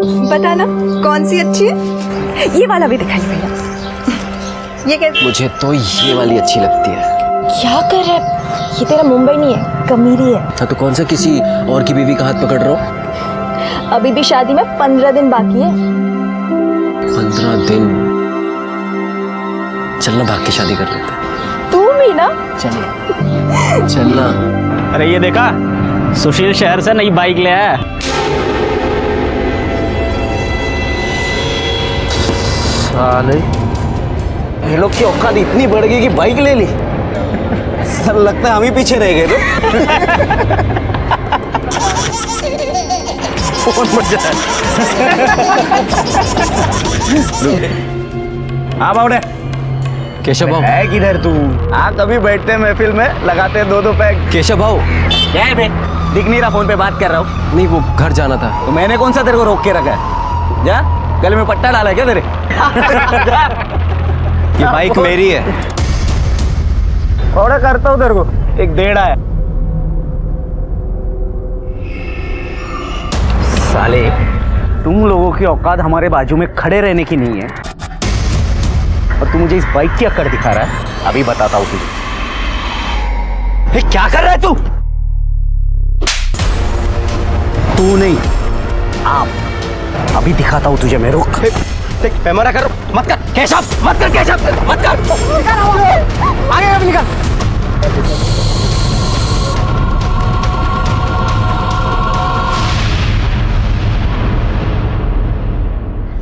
बताना कौन सी अच्छी है? ये वाला भी दिखाइए भैया। ये कैसे? मुझे तो ये वाली अच्छी लगती है। क्या कर रहा है? ये तेरा मुंबई नहीं है, कमीरी है। हाँ तो कौन सा किसी और की बीवी का हाथ पकड़ रहा हो? अभी भी शादी में 15 दिन बाकी है। 15 दिन? चलना भाग के शादी कर लेते हैं। तू भी ना? चलना। अरे ये देखा, सुशील शहर से नई बाइक ले आया। साले ये लोग की औकात इतनी बढ़ गई कि बाइक ले ली। सर लगता है हम ही पीछे रह गए तो। बहुत मजा है। हाँ बावड़े, केशव भाऊ है किधर तू? हाँ कभी बैठते हैं महफिल में, लगाते हैं 2-2 पैक। केशव भाऊ क्या है बे? दिख नहीं रहा, फोन पे बात कर रहा हूँ। नहीं वो घर जाना था। तो मैंने कौन सा तेरे को रोक के रखा है? जा, गले में पट्टा डाला है क्या तेरे? ये बाइक मेरी है। थोड़ा करता हूँ तेरे को, एक डेढ़ा है। साले तुम लोगों की औकात हमारे बाजू में खड़े रहने की नहीं है, और तू मुझे इस बाइक की अकड़ दिखा रहा है। अभी बताता हूँ तुझे। क्या कर रहा है तू? तू नहीं, आप। अभी दिखाता हूँ तुझे मैं। रुक, पैमाना कर, मत कर केशव, मत कर केशव, मत कर। आगे अब निकल।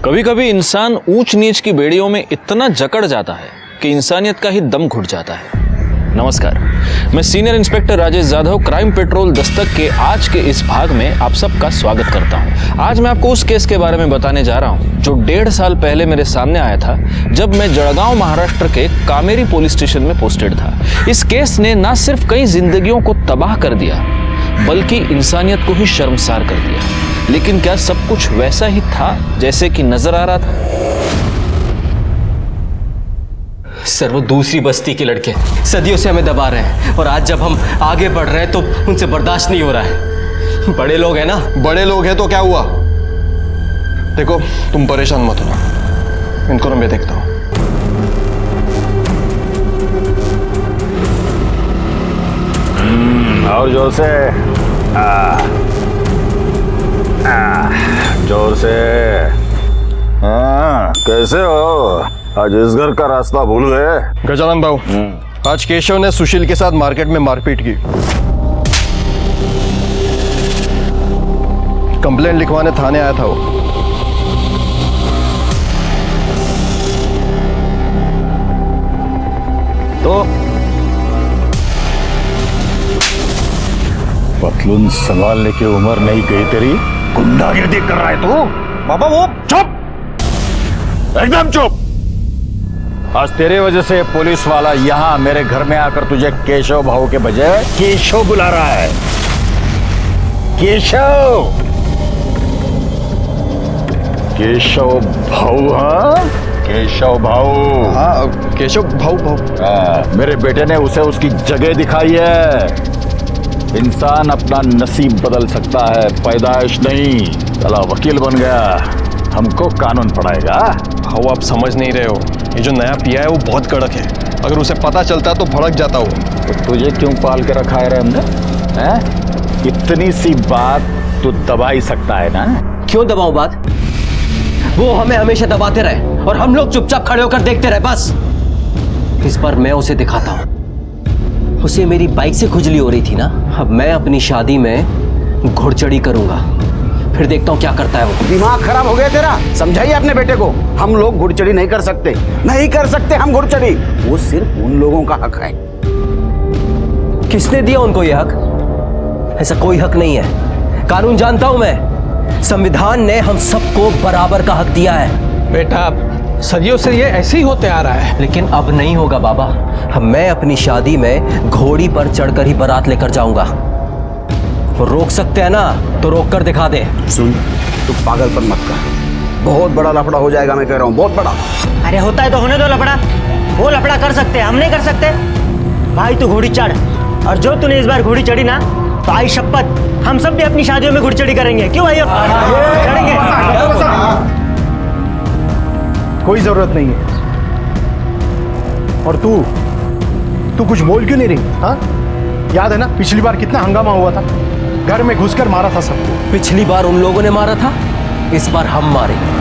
कभी कभी इंसान ऊंच नीच की बेड़ियों में इतना जकड़ जाता है कि इंसानियत का ही दम घुट जाता है। नमस्कार, मैं senior inspector Rajesh Jadhav crime petrol Dastak के आज के इस भाग में आप सबका स्वागत करता हूं। आज मैं आपको उस केस के बारे में बताने जा रहा हूं जो 1.5 साल पहले मेरे सामने आया था, जब मैं जळगांव महाराष्ट्र के कामेरी पुलिस स्टेशन में पोस्टेड था। इस केस ने न सिर्फ कई जिंदगियों को तबाह कर दिया, बल्कि इंसानियत को ही शर्मसार कर दिया। लेकिन क्या सब कुछ वैसा ही था जैसे कि नजर आ रहा था? सर वो दूसरी बस्ती के लड़के सदियों से हमें दबा रहे हैं, और आज जब हम आगे बढ़ रहे हैं तो उनसे बर्दाश्त नहीं हो रहा है। बड़े लोग हैं ना। बड़े लोग हैं तो क्या हुआ? देखो तुम परेशान मत हो, इनको मैं देखता हूं। और जोर से, जोर से। हाँ, कैसे हो? आज इस घर का रास्ता भूल गए? गजानन बाबू, आज केशव ने सुशील के साथ मार्केट में मारपीट की। कंप्लेंट लिखवाने थाने आया था वो। तो पतलून संभालने की उम्र नहीं गई तेरी, गुंडागिर्दी कर रहा है तू? बाबा वो चुप, एकदम चुप। आज तेरे वजह से पुलिस वाला यहाँ मेरे घर में आकर तुझे केशव भाऊ के बजाय केशव बुला रहा है। केशव, केशव भाऊ। हाँ केशव भाऊ। हाँ केशव भाऊ। मेरे बेटे ने उसे उसकी जगह दिखाई है। इंसान अपना नसीब बदल सकता है, पैदाइश नहीं। चला वकील बन गया, हमको कानून पढ़ाएगा। भाऊ आप समझ नहीं रहे हो, ये जो नया पिया है वो बहुत कड़क है। अगर उसे पता चलता तो भड़क जाता वो। तो तुझे क्यों पाल के रखा है हमने? हैं? इतनी सी बात तू दबा ही सकता है ना? क्यों दबाऊं बात? वो हमें हमेशा दबाते रहे और हम लोग चुपचाप खड़े होकर देखते रहे। बस इस बार मैं उसे दिखाता हूं। उसे मेरी बाइक से खुजली हो रही थी ना, अब मैं अपनी शादी में घुड़चढ़ी करूंगा, फिर देखता हूं क्या करता है वो। दिमाग खराब हो गया तेरा? समझाइए अपने बेटे को, हम लोग घुड़चढ़ी नहीं कर सकते, नहीं कर सकते हम घुड़चढ़ी। वो सिर्फ उन लोगों का हक है। किसने दिया उनको ये हक? ऐसा कोई हक नहीं है। कानून जानता हूं मैं, संविधान ने हम सबको बराबर का हक दिया है। बेटा सदियों से ये ऐसे ही होते आ रहा है। लेकिन अब नहीं होगा बाबा। अब मैं अपनी शादी में घोड़ी पर चढ़कर ही बारात लेकर जाऊंगा। रोक सकते हैं ना तो रोक कर दिखा दे। सुन, तू पागलपन मत कर, बहुत बड़ा लफड़ा हो जाएगा, मैं कह रहा हूँ, बहुत बड़ा। अरे होता है तो होने दो लफड़ा। वो लफड़ा कर सकते हैं, हम नहीं कर सकते। भाई तू घोड़ी चढ़, और जो तूने इस बार घोड़ी चढ़ी ना, तो आई शपथ हम सब भी अपनी शादियों में घुड़चढ़ी करेंगे। क्यों भाई? चढ़ेंगे। कोई जरूरत नहीं है। और तू कुछ बोल क्यों नहीं रही? हाँ, याद है ना पिछली बार कितना हंगामा हुआ था? घर में घुसकर मारा था सबको। पिछली बार उन लोगों ने मारा था, इस बार हम मारेंगे।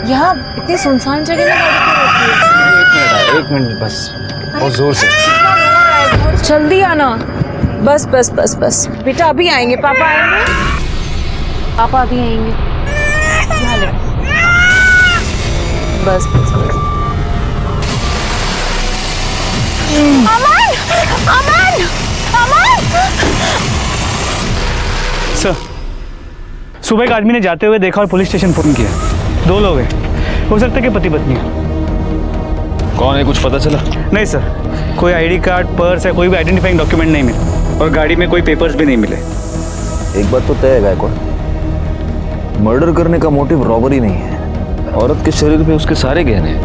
यहाँ इतनी सुनसान जगह में गाड़ी क्यों रोकी है? एक मिनट बस, बहुत जोर से। जल्दी आना। बस बस बस बस बेटा, अभी आएंगे पापा, आएंगे पापा, अभी आएंगे। यहाँ ले। बस बस बस। अमन, अमन, अमन। सर, सुबह एक आदमी ने जाते हुए देखा और पुलिस स्टेशन फोन किया। 2 लोग हैं, हो सकता है कि पति पत्नी है। कौन है, कुछ पता चला? नहीं सर, कोई आईडी कार्ड, पर्स या कोई भी आइडेंटिफाइंग डॉक्यूमेंट नहीं मिले और गाड़ी में कोई पेपर्स भी नहीं मिले। एक बात तो तय है गायकवाड़, मर्डर करने का मोटिव रॉबरी नहीं है। औरत के शरीर पे उसके सारे गहने हैं।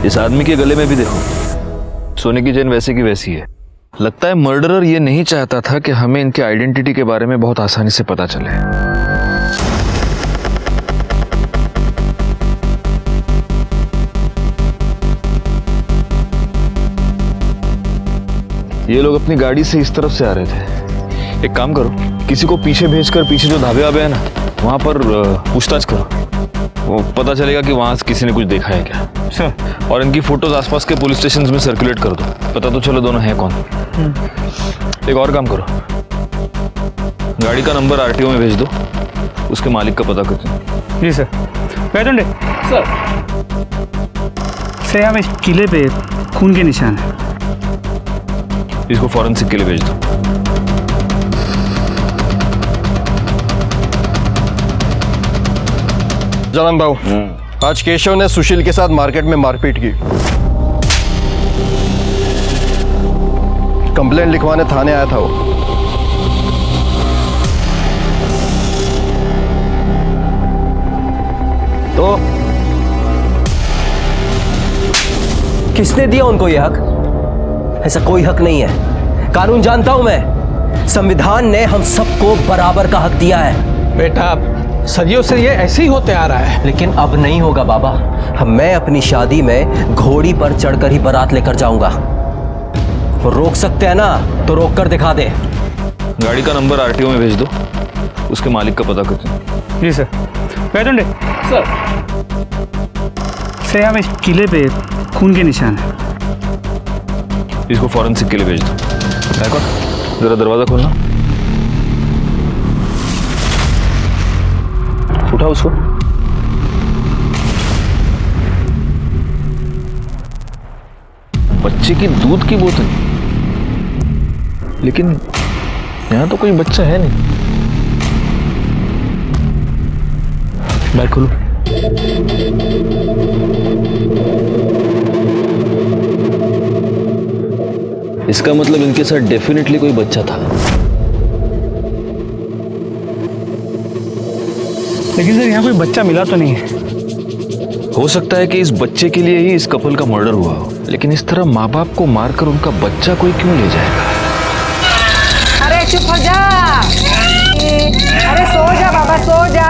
इस आदमी के गले में भी देखो, सोने की चेन वैसे की वैसी है। लगता है मर्डरर ये नहीं चाहता था कि हमें इनके आइडेंटिटी के बारे में बहुत आसानी से पता चले। ये लोग अपनी गाड़ी से इस तरफ से आ रहे थे। एक काम करो, किसी को पीछे भेजकर पीछे जो ढाबे वाबे है ना, वहां पर पूछताछ करो। वो पता चलेगा कि वहां से किसी ने कुछ देखा है क्या। सर, और इनकी फोटोज आसपास के पुलिस स्टेशन में सर्कुलेट कर दो, पता तो चलो दोनों हैं कौन। एक और काम करो, गाड़ी का नंबर आरटीओ में भेज दो, उसके मालिक का पता करते हैं। जी सर। वैदुंडे सर, यहाँ इस किले पे खून के निशान है। इसको फॉरेंसिक के लिए भेज दो। जानम भाऊ, आज केशव ने सुशील के साथ मार्केट में मारपीट की। कंप्लेंट लिखवाने थाने आया था वो। तो किसने दिया उनको यह हक? ऐसा कोई हक नहीं है। कानून जानता हूं मैं, संविधान ने हम सबको बराबर का हक दिया है। बेटा, सदियों से ये ऐसे ही होते आ रहा है। लेकिन अब नहीं होगा बाबा। मैं अपनी शादी में घोड़ी पर चढ़कर ही बारात लेकर जाऊंगा। वो रोक सकते हैं ना, तो रोक कर दिखा दे। गाड़ी का नंबर आरटीओ में भेज दो, उसके मालिक का पता करते हैं। जी सर। वैदुंडे सर, यहाँ इस किले पे खून के निशान है। इसको फॉरेंसिक के लिए भेज दो। देखो, जरा दरवाजा खोलना। उठा उसको। बच्चे की दूध की बोतल, लेकिन यहां तो कोई बच्चा है नहीं। बैग खोलो। इसका मतलब इनके साथ डेफिनेटली कोई बच्चा था। लेकिन सर, यहाँ कोई बच्चा मिला तो नहीं है। हो सकता है कि इस बच्चे के लिए ही इस कपल का मर्डर हुआ हो, लेकिन इस तरह माँ बाप को मारकर उनका बच्चा कोई क्यों ले जाएगा? अरे चुप हो जा। अरे सो जा बाबा, सो जा।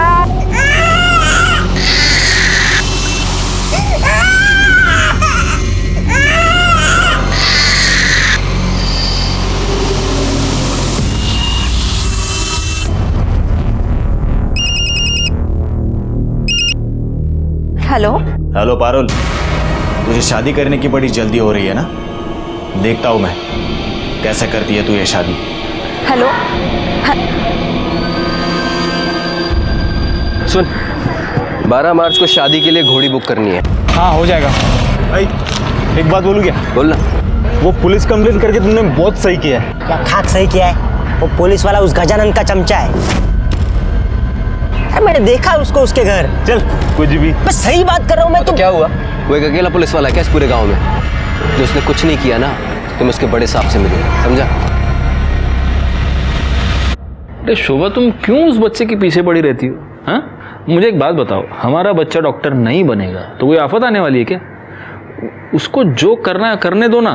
हेलो हेलो पारुल, तुझे शादी करने की बड़ी जल्दी हो रही है ना? देखता हूं मैं कैसे करती है तू ये शादी। हेलो। सुन, 12 मार्च को शादी के लिए घोड़ी बुक करनी है। हाँ, हो जाएगा। भाई एक बात बोलूं क्या? बोलना। वो पुलिस कंप्लेंट करके तुमने बहुत सही किया है। क्या खाक सही किया है? वो पुलिस वाला उस गजानंद का चमचा है। अरे मैंने देखा उसको उसके घर। चल कुछ भी मैं सही बात कर रहा हूँ मैं। तो क्या हुआ? वो एक अकेला पुलिस वाला है क्या इस पूरे गांव में? जो उसने कुछ नहीं किया ना, तुम उसके बड़े साहब से मिलो, समझा? अरे शोभा, तुम क्यों उस बच्चे के पीछे पड़ी रहती हो? हाँ, मुझे एक बात बताओ, हमारा बच्चा डॉक्टर नहीं बनेगा तो कोई आफत आने वाली है क्या? उसको जो करना है करने दो ना।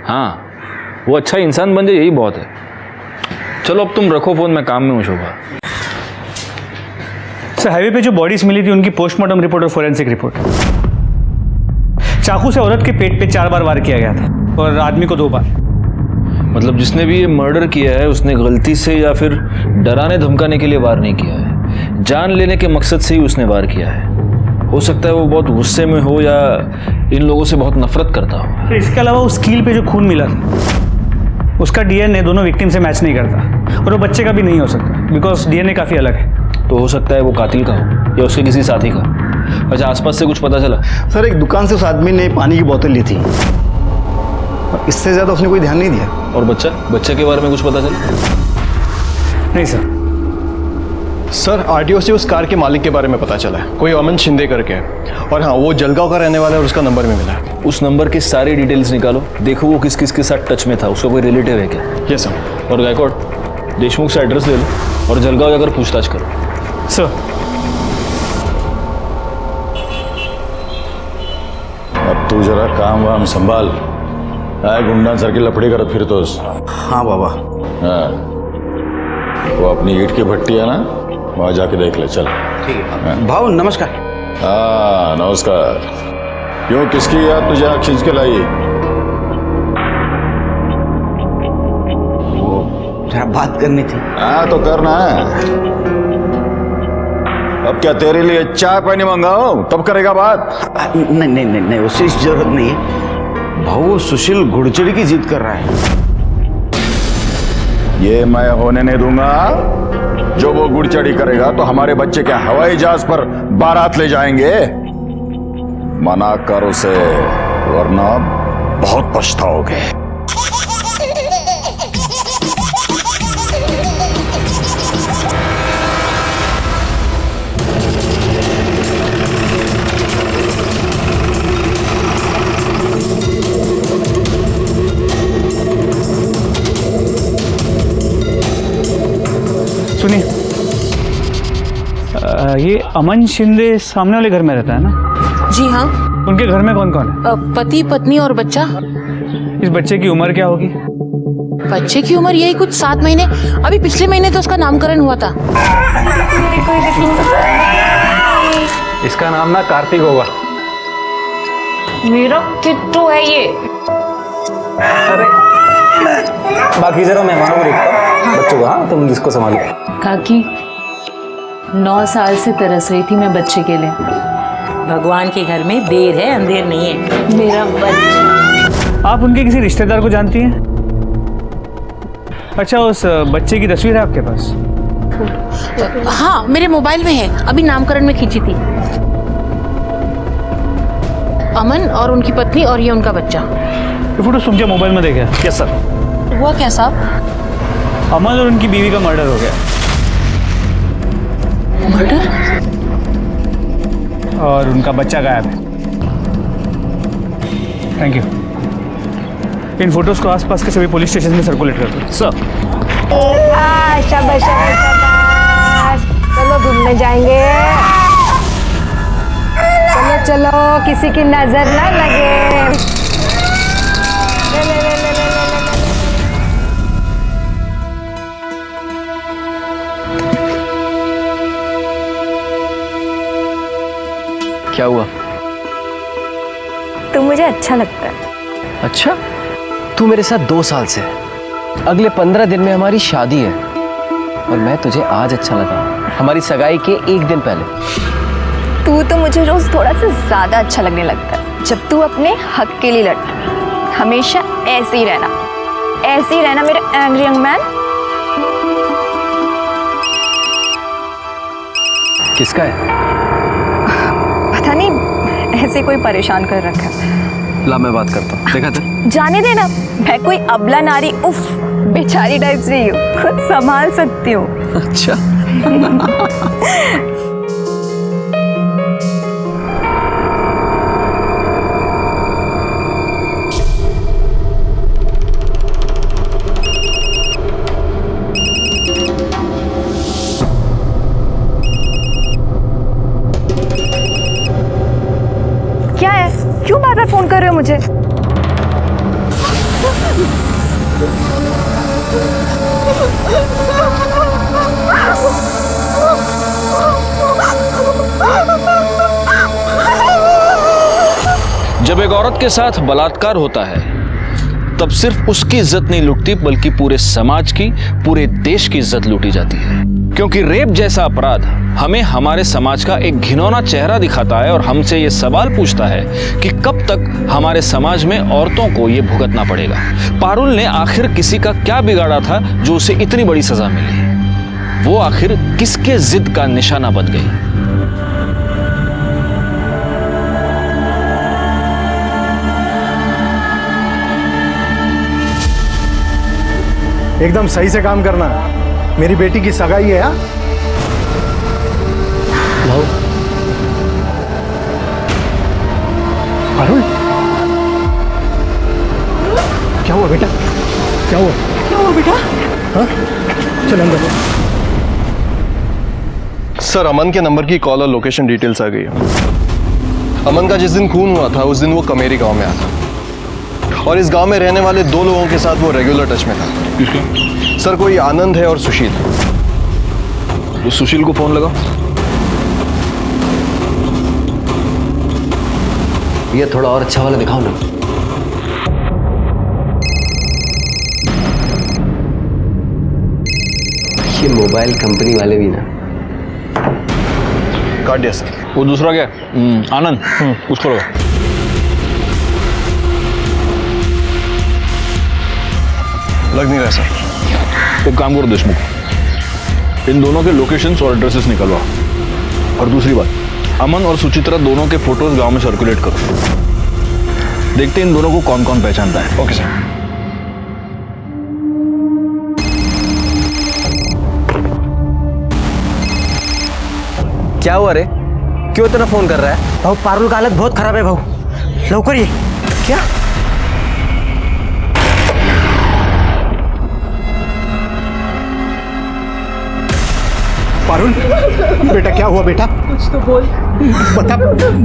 हाँ, वो अच्छा इंसान बन जाए, यही बहुत है। चलो अब तुम रखो फोन, मैं काम में हूँ। शोभा सर, हाईवे पे जो बॉडीज मिली थी उनकी पोस्टमार्टम रिपोर्ट और फोरेंसिक रिपोर्ट। चाकू से औरत के पेट पे 4 बार वार किया गया था और आदमी को 2 बार। मतलब जिसने भी ये मर्डर किया है उसने गलती से या फिर डराने धमकाने के लिए वार नहीं किया है, जान लेने के मकसद से ही उसने वार किया है। हो सकता है वो बहुत गुस्से में हो या इन लोगों से बहुत नफरत करता हो। तो इसके अलावा उस कील पे जो खून मिला था उसका डीएनए दोनों विक्टिम से मैच नहीं करता और वो बच्चे का भी नहीं हो सकता बिकॉज डीएनए काफ़ी अलग है। तो हो सकता है वो कातिल का हो या उसके किसी साथी का। अच्छा, आसपास से कुछ पता चला? सर, एक दुकान से उस आदमी ने पानी की बोतल ली थी, इससे ज़्यादा उसने कोई ध्यान नहीं दिया। और बच्चे के बारे में कुछ पता चला? नहीं सर। सर, आरटीओ से उस कार के मालिक के बारे में पता चला है, कोई अमन शिंदे करके है। और हाँ, वो जलगांव का रहने वाला है और उसका नंबर भी मिला है। उस नंबर की सारी डिटेल्स निकालो, देखो वो किस किस के साथ टच में था, उसका कोई रिलेटिव है क्या? Yes sir. और गायकवाड़, देशमुख से एड्रेस ले लो और जलगांव जाकर पूछताछ करो। सर, अब तू जरा काम वाम संभाल, गुंडा सर की लफड़ी कर फिर तो। हाँ बाबा। हाँ, वो अपनी ईंट की भट्टी है ना, वहाँ जाके देख ले। चल ठीक है भाऊ, नमस्कार। हाँ नमस्कार। क्यों, किसकी याद तुझे आँख खींच के लाई? जरा बात करनी थी। हाँ तो करना है। अब क्या तेरे लिए चाय पानी मंगाओ तब करेगा बात? नहीं नहीं नहीं नहीं, उससे जरूरत नहीं है भाऊ। वो सुशील घुड़चड़ी की जिद कर रहा है। ये मैं होने नहीं दूंगा। जो वो गुड़चड़ी करेगा तो हमारे बच्चे क्या हवाई जहाज पर बारात ले जाएंगे? मना कर उसे, वरना बहुत पछताओगे। सुनिए, ये अमन शिंदे सामने वाले घर में रहता है ना? जी हाँ। उनके घर में कौन कौन है? पति, पत्नी और बच्चा। इस बच्चे की उम्र क्या होगी? बच्चे की उम्र यही कुछ 7 महीने। अभी पिछले महीने तो उसका नामकरण हुआ था। इसका नाम ना कार्तिक होगा। मेरा किट्टू है ये। अरे बाकी जरा मेहमानों को देखता हूँ, बच्चों को। हाँ, तुम जिसको संभालो। काकी 9 साल से तरस रही थी मैं बच्चे के लिए। भगवान के घर में देर है अंधेर नहीं है। मेरा बच्चा। आप उनके किसी रिश्तेदार को जानती हैं? अच्छा, उस बच्चे की तस्वीर है आपके पास? हाँ, मेरे मोबाइल में है, अभी नामकरण में खींची थी। अमन और उनकी पत्नी और ये उनका बच्चा। ये फोटो तुमके मोबाइल में देखे? Yes sir. हुआ क्या साहब? अमन और उनकी बीवी का मर्डर हो गया। मर्डर? और उनका बच्चा गायब है। Thank you. इन फोटोज को आसपास के सभी पुलिस स्टेशन में सर्कुलेट कर दो। सर। शाबाश शाबाश शाबाश। चलो घूमने जाएंगे। चलो चलो, किसी की नजर ना लगे। ले, ले, ले, ले, ले, ले, ले, ले। क्या हुआ? तू मुझे अच्छा लगता है। अच्छा, तू मेरे साथ 2 साल से है। अगले 15 दिन में हमारी शादी है और मैं तुझे आज अच्छा लगा, हमारी सगाई के 1 दिन पहले। तू तो मुझे रोज थोड़ा सा ज्यादा अच्छा लगने लगता है जब तू अपने हक के लिए लड़ता है। हमेशा ऐसे ही रहना मेरे एंग्री यंग मैन। किसका है? पता नहीं, ऐसे कोई परेशान कर रखा है। ला मैं बात करता हूँ, देखा था? जाने देना, मैं कोई अबला नारी उफ बेचारी टाइप से ही हूँ, खुद संभाल सकती हूँ। अच्छा, क्या है, क्यों बार बार फोन कर रहे हो मुझे? जब एक औरत के साथ बलात्कार होता है तब सिर्फ उसकी इज्जत नहीं लुटती बल्कि पूरे समाज की, पूरे देश की इज्जत लूटी जाती है। क्योंकि रेप जैसा अपराध हमें हमारे समाज का एक घिनौना चेहरा दिखाता है और हमसे ये सवाल पूछता है कि कब तक हमारे समाज में औरतों को ये भुगतना पड़ेगा। पारुल ने आखिर किसी का क्या बिगाड़ा था जो उसे इतनी बड़ी सजा मिली? वो आखिर किसके जिद का निशाना बन गई? एकदम सही से काम करना। मेरी बेटी की सगाई है। हाँ पारुल, क्या हुआ बेटा? क्या हुआ? क्या हुआ बेटा? हाँ, चल अंदर। सर, अमन के नंबर की कॉल और लोकेशन डिटेल्स आ गई है। अमन का जिस दिन खून हुआ था उस दिन वो कमेरी गांव में आया था और इस गांव में रहने वाले 2 लोगों के साथ वो रेगुलर टच में था। किसके? सर, कोई आनंद है और सुशील। तो सुशील को फोन लगा। ये थोड़ा और अच्छा वाला दिखाओ ना। ये मोबाइल कंपनी वाले भी ना। काट दिया सर। वो दूसरा क्या? आनंद, उसको लगा। लग नहीं रहा सर। एक काम करो देशमुख, इन दोनों के लोकेशंस और एड्रेसेस निकलवा। और दूसरी बात, अमन और सुचित्रा दोनों के फोटोज गांव में सर्कुलेट करो। देखते हैं इन दोनों को कौन कौन पहचानता है। Okay sir. क्या हुआ रे? क्यों इतना फोन कर रहा है? भाऊ, पारुल का हालत बहुत खराब है भाऊ, लवकर ये। क्या? पारुल, बेटा क्या हुआ बेटा? कुछ तो बोल। बता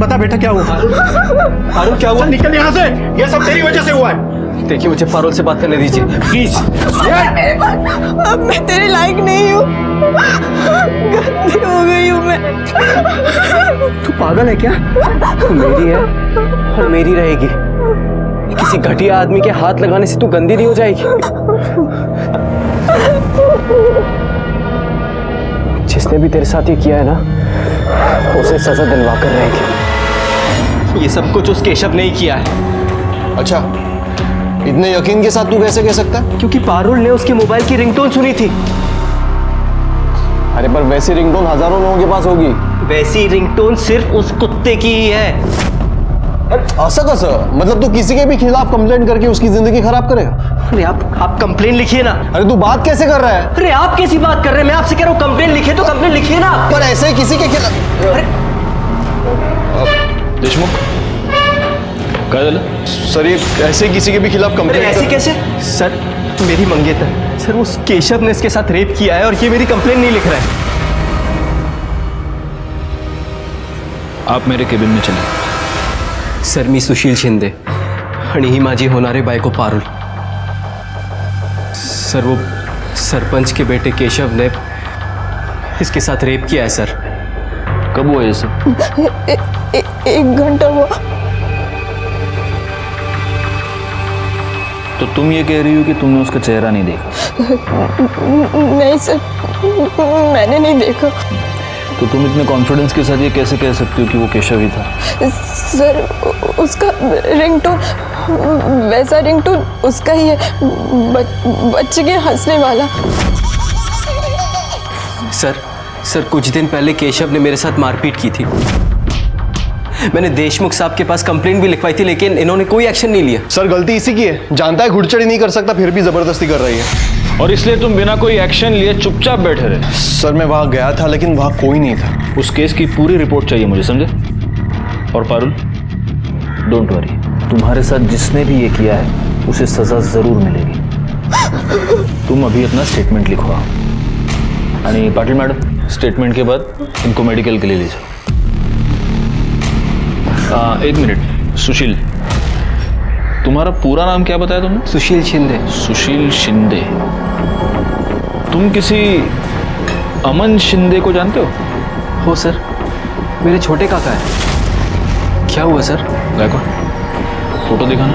बता बेटा क्या हुआ? पारुल क्या हुआ? निकल यहाँ से, ये सब तेरी वजह से हुआ है। देखिए, मुझे पारुल से बात करने दीजिए प्लीज। अब मैं तेरे लायक नहीं हूँ, गंदी हो गई हूँ मैं। तू पागल है क्या? तू मेरी है और मेरी रहेगी। किसी घटिया आदमी के हाथ लगाने से तू गंदी नहीं हो जाएगी। जिसने भी तेरे साथ ये किया है ना, उसे सजा दिलवा कर रहेगी। ये सब कुछ उस केशव ने ही किया है। अच्छा, इतने यकीन के साथ तू कैसे कह सकता है? क्योंकि पारुल ने उसके मोबाइल की रिंगटोन सुनी थी। अरे पर वैसी रिंगटोन हजारों लोगों के पास होगी। वैसी रिंगटोन सिर्फ उस कुत्ते की ही है। ऐसा कैसा? मतलब तू किसी के भी खिलाफ कंप्लेंट करके उसकी जिंदगी खराब करेगा? अरे आप कंप्लेन लिखिए ना। अरे तू बात कैसे कर रहा है? अरे आप कैसी बात कर रहे हैं? मैं आपसे कह रहा हूँ कंप्लेन लिखिए तो कंप्लेन लिखिए ना। पर ऐसे किसी के खिलाफ। अरे देशमुख, क्या झालं? सर, ये ऐसे किसी के भी खिलाफ अरे कंप्लेंट ऐसे कैसे? सर, मेरी मंगेतर सर, उस केशव ने इसके साथ रेप किया है और ये मेरी कंप्लेन नहीं लिख रहा है। आप मेरे केबिन में चले। सर, मी सुशील शिंदे आणि ही माझी होणारी बायको पारुल। सर, वो सरपंच के बेटे केशव ने इसके साथ रेप किया है सर। कब हुआ ये सब? एक घंटा हुआ। तो तुम ये कह रही हो कि तुमने उसका चेहरा नहीं देखा? नहीं सर, मैंने नहीं देखा। तो तुम इतने कॉन्फिडेंस के साथ ये कैसे कह सकती हो कि वो केशव ही था? सर, उसका रिंगटोन, वैसा रिंगटोन उसका ही है, बच्चे के हंसने वाला। सर, कुछ दिन पहले केशव ने मेरे साथ मारपीट की थी। मैंने देशमुख साहब के पास कंप्लेंट भी लिखवाई थी, लेकिन इन्होंने कोई एक्शन नहीं लिया। सर, गलती इसी की है। जानता है घुड़चड़ी नहीं कर सकता, फिर भी जबरदस्ती कर रही है। और इसलिए तुम बिना कोई एक्शन लिए चुपचाप बैठे रहे। सर मैं वहां गया था लेकिन वहां कोई नहीं था। उस केस की पूरी रिपोर्ट चाहिए मुझे, समझे? और पारुल, डोंट वरी, तुम्हारे साथ जिसने भी ये किया है उसे सजा जरूर मिलेगी। तुम अभी अपना स्टेटमेंट लिखवाओ। आणि पाटिल मैडम, स्टेटमेंट के बाद इनको मेडिकल के लिए ले जाओ। एक मिनट, सुशील, तुम्हारा पूरा नाम क्या बताया तुमने? सुशील शिंदे। सुशील शिंदे। तुम किसी अमन शिंदे को जानते हो सर, मेरे छोटे काका है। क्या हुआ सर? गायकवाड़, फोटो दिखाना।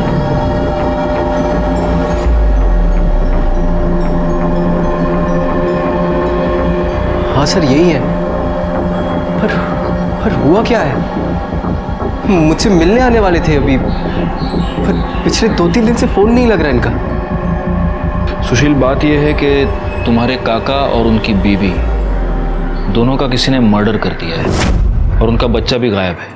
हाँ सर, यही है। पर हुआ क्या है? मुझसे मिलने आने वाले थे अभी, पर पिछले 2-3 दिन से फोन नहीं लग रहा इनका। सुशील, बात यह है कि तुम्हारे काका और उनकी बीवी दोनों का किसी ने मर्डर कर दिया है और उनका बच्चा भी गायब है।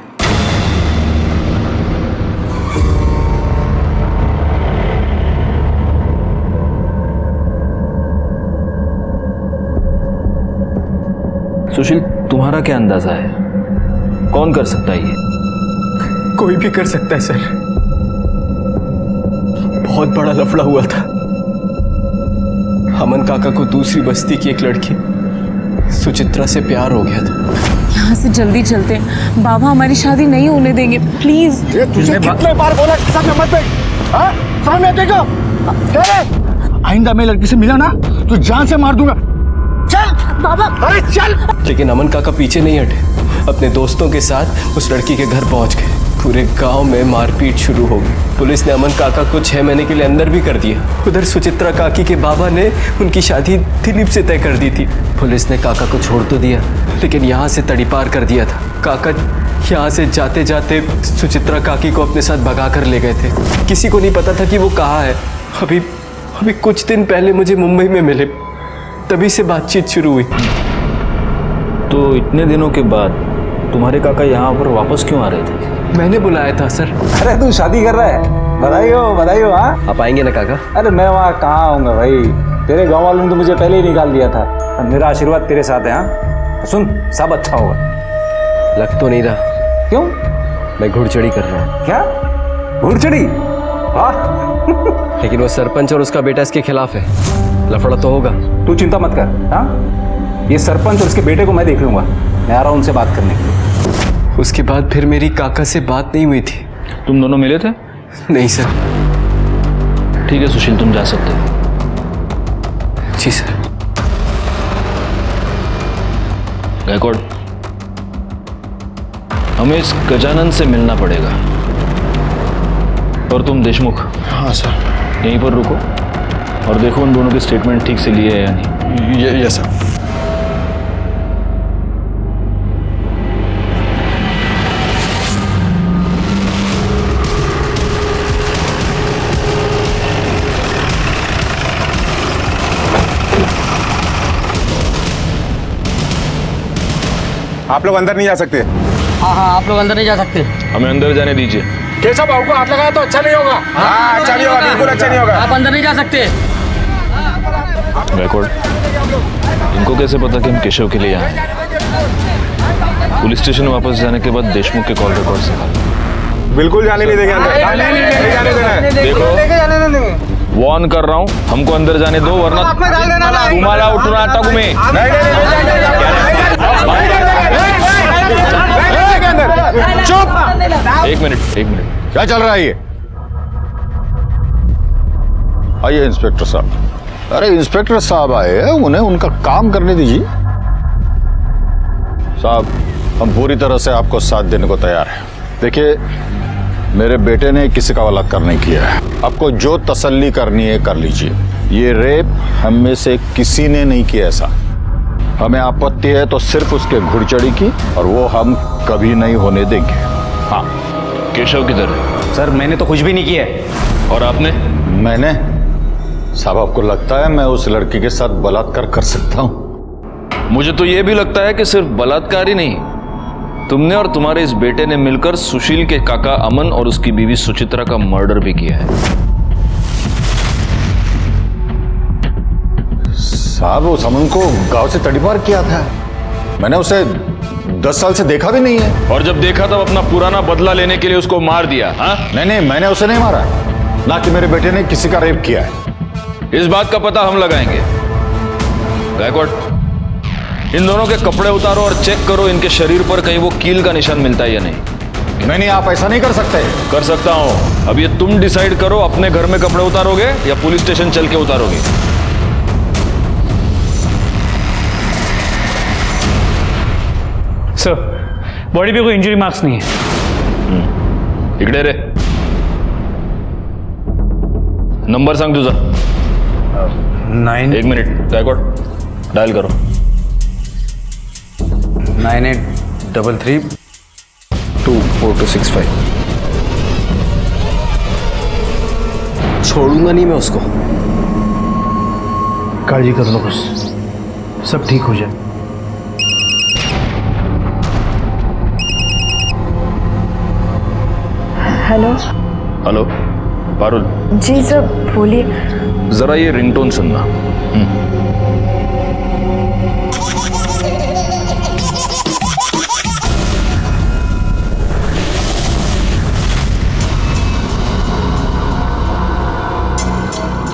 सुशील, तुम्हारा क्या अंदाजा है, कौन कर सकता है ये? कोई भी कर सकता है सर। बहुत बड़ा लफड़ा हुआ था। अमन काका को दूसरी बस्ती की एक लड़की सुचित्रा से प्यार हो गया था। यहाँ से जल्दी चलते हैं, बाबा हमारी शादी नहीं होने देंगे, प्लीज। तुझे कितने बार बोला सामने मत बैठ? हाँ, सामने देखो। आइंदा मैं लड़की से मिला ना तो जान से मार दूंगा। चल बाबा, अरे चल। लेकिन अमन काका पीछे नहीं हटे, अपने दोस्तों के साथ उस लड़की के घर पहुंच गए। पूरे गांव में मारपीट शुरू हो गई। पुलिस ने अमन काका को 6 महीने के लिए अंदर भी कर दिया। उधर सुचित्रा काकी के बाबा ने उनकी शादी दिलीप से तय कर दी थी। पुलिस ने काका को छोड़ तो दिया, लेकिन यहाँ से तड़ीपार कर दिया था। काका यहाँ से जाते जाते सुचित्रा काकी को अपने साथ भगा कर ले गए थे। किसी को नहीं पता था कि वो कहाँ है। अभी कुछ दिन पहले मुझे मुंबई में मिले, तभी से बातचीत शुरू हुई। तो इतने दिनों के बाद तुम्हारे काका यहाँ पर वापस क्यों आ रहे थे? मैंने बुलाया था सर। अरे तू शादी कर रहा है? बधाई हो। हाँ, आप आएंगे ना काका? अरे मैं वहाँ कहाँ आऊँगा भाई, तेरे गांव वालों ने तो मुझे पहले ही निकाल दिया था। और मेरा आशीर्वाद तेरे साथ है। हाँ सुन, सब अच्छा होगा। लग तो नहीं रहा। क्यों? मैं घुड़चढ़ी कर रहा हूँ। क्या घुड़चढ़ी? हाँ। लेकिन वो सरपंच और उसका बेटा इसके खिलाफ है, लफड़ा तो होगा। तू चिंता मत कर। हाँ, ये सरपंच और उसके बेटे को मैं देख लूंगा। मैं आ रहा हूँ उनसे बात करने के लिए। उसके बाद फिर मेरी काका से बात नहीं हुई थी। तुम दोनों मिले थे? नहीं सर। ठीक है सुशील, तुम जा सकते हो। जी सर। गायकवाड़, हमें इस गजानन से मिलना पड़ेगा। और तुम देशमुख, हाँ सर। यहीं पर रुको और देखो उन दोनों के स्टेटमेंट ठीक से लिए है या नहीं। ये सर। आप लोग अंदर नहीं जा सकते। हाँ आप लोग अंदर नहीं जा सकते। हमें अंदर जाने दीजिए। केशव बाबू को हाथ लगाया तो अच्छा नहीं होगा। हाँ अच्छा नहीं होगा, बिल्कुल अच्छा नहीं होगा। आप अंदर नहीं जा सकते। गायकवाड़, इनको कैसे पता कि हम केशव के लिए आए? पुलिस स्टेशन वापस जाने के बाद देशमुख के कॉल रिकॉर्ड से बिल्कुल जाने नहीं देंगे अंदर। नहीं जाने देना है। देखो, वॉर्न कर रहा हूँ, हमको अंदर जाने दो वरना तुम्हारा उठना अटक में। चुप। एक मिनट। क्या चल रहा है ये? आइए इंस्पेक्टर साहब। अरे इंस्पेक्टर साहब आए हैं, उन्हें उनका काम करने दीजिए। साहब, हम पूरी तरह से आपको साथ देने को तैयार हैं। देखिए, मेरे बेटे ने किसी का बलात्कार नहीं किया है। आपको जो तसल्ली करनी है कर लीजिए। ये रेप हम में से किसी ने नहीं किया ऐसा। हमें आपत्ति है तो सिर्फ उसके घुड़चढ़ी की, और वो हम कभी नहीं होने देंगे। हाँ। केशव किधर है? सर मैंने तो कुछ भी नहीं किया है। और आपने? मैंने? साहब आपको लगता है मैं उस लड़की के साथ बलात्कार कर सकता हूं? मुझे तो यह भी लगता है कि सिर्फ बलात्कार ही नहीं, तुमने और तुम्हारे इस बेटे ने मिलकर सुशील के काका अमन और उसकी बीवी सुचित्रा का मर्डर भी किया है। साहब उस अमन को गांव से तड़ीपार किया था। मैंने उसे 10 साल से देखा भी नहीं है। और जब देखा तब अपना पुराना बदला लेने के लिए उसको मार दिया। हाँ, नहीं, मैंने उसे नहीं मारा, ना कि मेरे बेटे ने किसी का रेप किया है। इस बात का पता हम लगाएंगे। गायकवाड़, इन दोनों के कपड़े उतारो और चेक करो इनके शरीर पर कहीं वो कील का निशान मिलता है या नहीं। नहीं, आप ऐसा नहीं कर सकते। कर सकता हूं। अब ये तुम डिसाइड करो, अपने घर में कपड़े उतारोगे या पुलिस स्टेशन चल के उतारोगे। सर, बॉडी पे कोई इंजरी मार्क्स नहीं है। इकडे रे, नंबर सांग तुझा। 9 एक मिनिट, गायकवाड़ डायल करो। 9833 24265। छोड़ूंगा नहीं मैं उसको। काळजी करू नकोस, सब ठीक हो जाए। हेलो। हेलो पारुल। जी सर, बोलिए। जरा ये रिंगटोन सुनना।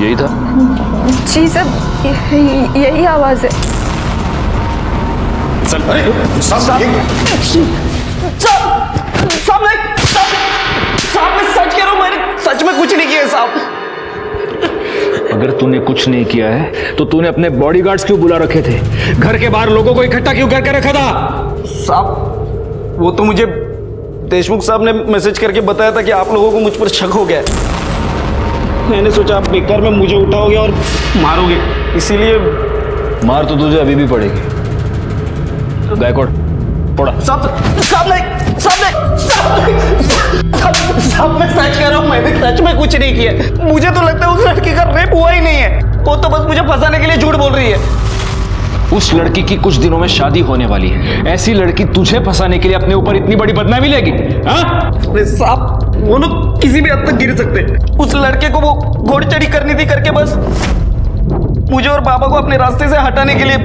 यही था? जी सर, यही आवाज है। साहब मैं सच कह रहा हूं, मैंने सच में कुछ नहीं किया साहब। अगर तूने कुछ नहीं किया है तो तूने अपने बॉडीगार्ड्स क्यों बुला रखे थे? घर के बाहर लोगों को इकट्ठा क्यों करके रखा था? साहब वो तो मुझे देशमुख साहब ने मैसेज करके बताया था कि आप लोगों को मुझ पर शक हो गया है। मैंने सोचा आप बेकार में मुझे उठाओगे और मारोगे, इसीलिए। मार तो तुझे अभी भी पड़ेगी। गायकवाड़ पड़ा। साहब मैं सच कह रहा हूँ, मैंने सच में कुछ नहीं किया। मुझे तो लगता है उस लड़की का रेप हुआ ही नहीं है। वो तो बस मुझे फंसाने के लिए झूठ बोल रही है। उस लड़की की कुछ दिनों में शादी होने वाली है। ऐसी लड़की तुझे फंसाने के लिए अपने ऊपर इतनी बड़ी बदनामी लेगी? हाँ? अरे साहब, वो लोग किसी भी हद तक गिर सकते। उस लड़के को वो घोड़ चढ़ी करनी थी करके बस मुझे और पापा को अपने रास्ते से हटाने के लिए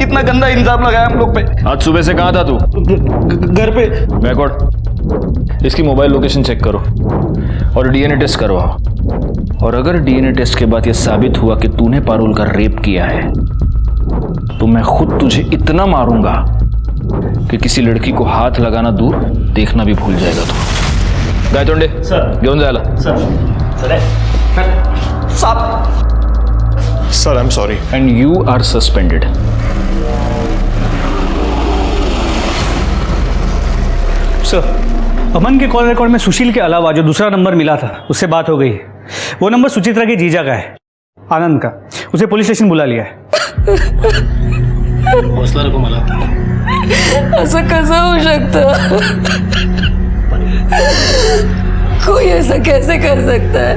इतना गंदा इल्जाम लगाया हम लोग पे। आज सुबह से कहाँ था तू? घर पे। गायकवाड़, इसकी मोबाइल लोकेशन चेक करो और डीएनए टेस्ट करवाओ। और अगर डीएनए टेस्ट के बाद यह साबित हुआ कि तूने पारुल का रेप किया है तो मैं खुद तुझे इतना मारूंगा कि किसी लड़की को हाथ लगाना दूर, देखना भी भूल जाएगा तू। गायतोंडे सर, घेऊन जायला। Sir I am sorry. And you are suspended. Sir, Aman के कॉल रिकॉर्ड में सुशील के अलावा जो दूसरा नंबर मिला था उससे बात हो गई। वो नंबर सुचित्रा के जीजा का है, आनंद का। उसे पुलिस स्टेशन बुला लिया है। हौसला रखो मला। असं कसं होऊ शकतं? कोई ऐसा कैसे कर सकता है?